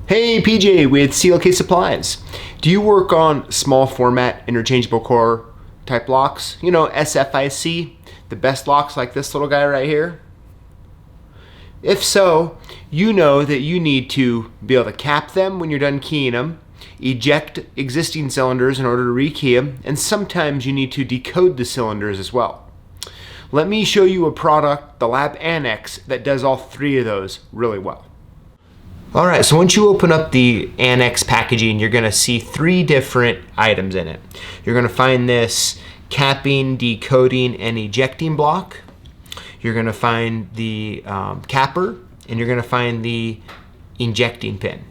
Hey, PJ with CLK Supplies. Do you work on small format interchangeable core type locks? You know, SFIC, the best locks like this little guy right here? If so, you know that you need to be able to cap them when you're done keying them, eject existing cylinders in order to rekey them, and sometimes you need to decode the cylinders as well. Let me show you a product, the Lab Annex, that does all three of those really well. All right, so once you open up the Annex packaging, you're gonna see three different items in it. You're gonna find this capping, decoding, and ejecting block. You're gonna find the capper, and you're gonna find the injecting pin.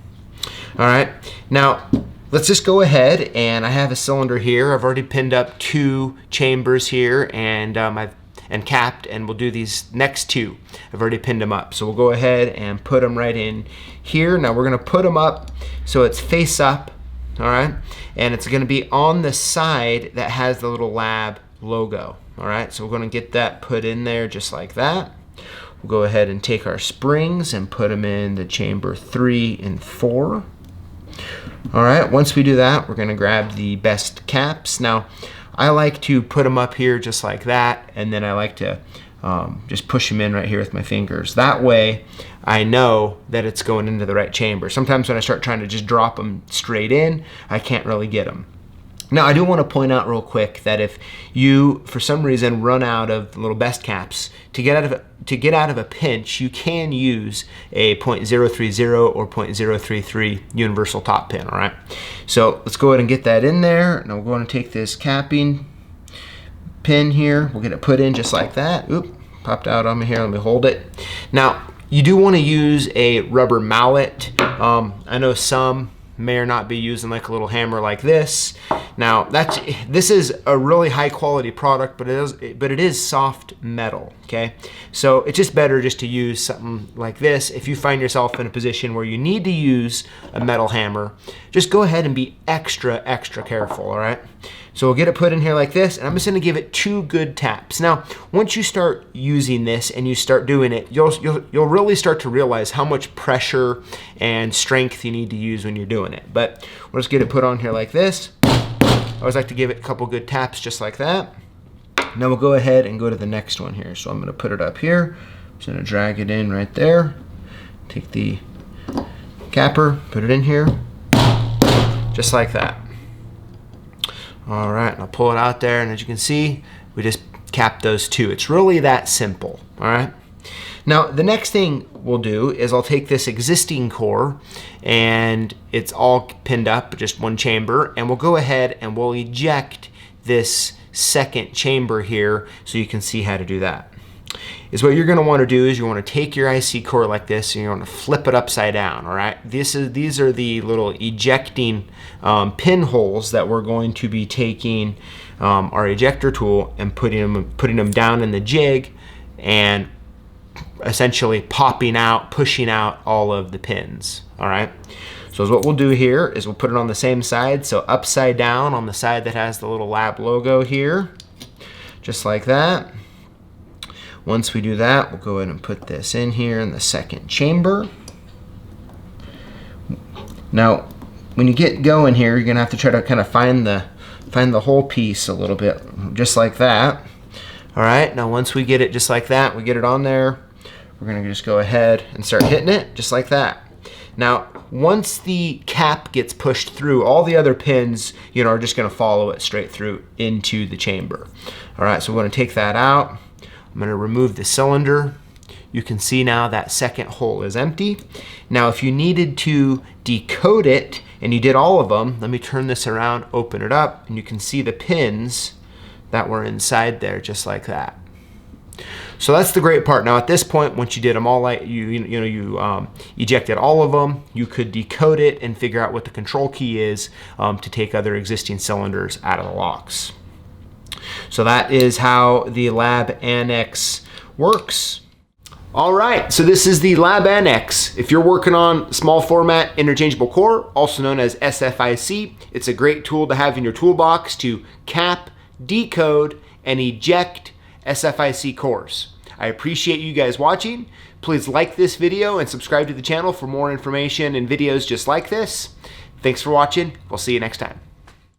All right, now let's just go ahead, and I have a cylinder here. I've already pinned up 2 chambers here, and I've capped, and we'll do these next 2. I've already pinned them up. So we'll go ahead and put them right in here. Now we're gonna put them up so it's face up, all right? And it's gonna be on the side that has the little lab logo, all right? So we're gonna get that put in there just like that. We'll go ahead and take our springs and put them in the chamber 3 and 4. All right, once we do that, we're gonna grab the best caps. Now, I like to put them up here just like that, and then I like to just push them in right here with my fingers. That way, I know that it's going into the right chamber. Sometimes when I start trying to just drop them straight in, I can't really get them. Now, I do want to point out real quick that if you, for some reason, run out of the little best caps, to get out of a pinch, you can use a .030 or .033 universal top pin, all right? So let's go ahead and get that in there. Now we're going to take this capping pin here. We'll get it put in just like that. Oop, popped out on me here. Let me hold it. Now, you do want to use a rubber mallet. I know some may or not be using like a little hammer like this. Now this is a really high quality product, but it is soft metal, okay? So it's just better just to use something like this. If you find yourself in a position where you need to use a metal hammer, just go ahead and be extra careful, all right? So we'll get it put in here like this, and I'm just gonna give it 2 good taps. Now, once you start using this and you start doing it, you'll really start to realize how much pressure and strength you need to use when you're doing it. But we'll just get it put on here like this. I always like to give it a couple good taps just like that. Now we'll go ahead and go to the next one here. So I'm gonna put it up here. I'm just gonna drag it in right there. Take the capper, put it in here, just like that. All right, and I'll pull it out there, and as you can see, we just capped those 2. It's really that simple, all right? Now, the next thing we'll do is I'll take this existing core, and it's all pinned up, just 1 chamber, and we'll go ahead and we'll eject this second chamber here so you can see how to do that. Is what you're gonna wanna do is you wanna take your IC core like this, and you wanna flip it upside down, all right? These are the little ejecting pinholes that we're going to be taking our ejector tool and putting them down in the jig and essentially pushing out all of the pins, all right? So what we'll do here is we'll put it on the same side, so upside down on the side that has the little lab logo here, just like that. Once we do that, we'll go ahead and put this in here in the second chamber. Now, when you get going here, you're gonna have to try to kind of find the whole piece a little bit, just like that. All right, now once we get it just like that, we get it on there, we're gonna just go ahead and start hitting it just like that. Now, once the cap gets pushed through, all the other pins, are just gonna follow it straight through into the chamber. All right, so we're gonna take that out. I'm gonna remove the cylinder. You can see now that second hole is empty. Now, if you needed to decode it, and you did all of them, let me turn this around, open it up, and you can see the pins that were inside there, just like that. So that's the great part. Now at this point, once you did them all, like you ejected all of them, you could decode it and figure out what the control key is to take other existing cylinders out of the locks. So that is how the Lab Annex works. All right, so this is the Lab Annex. If you're working on small format interchangeable core, also known as SFIC, it's a great tool to have in your toolbox to cap, decode, and eject SFIC cores. I appreciate you guys watching. Please like this video and subscribe to the channel for more information and videos just like this. Thanks for watching. We'll see you next time.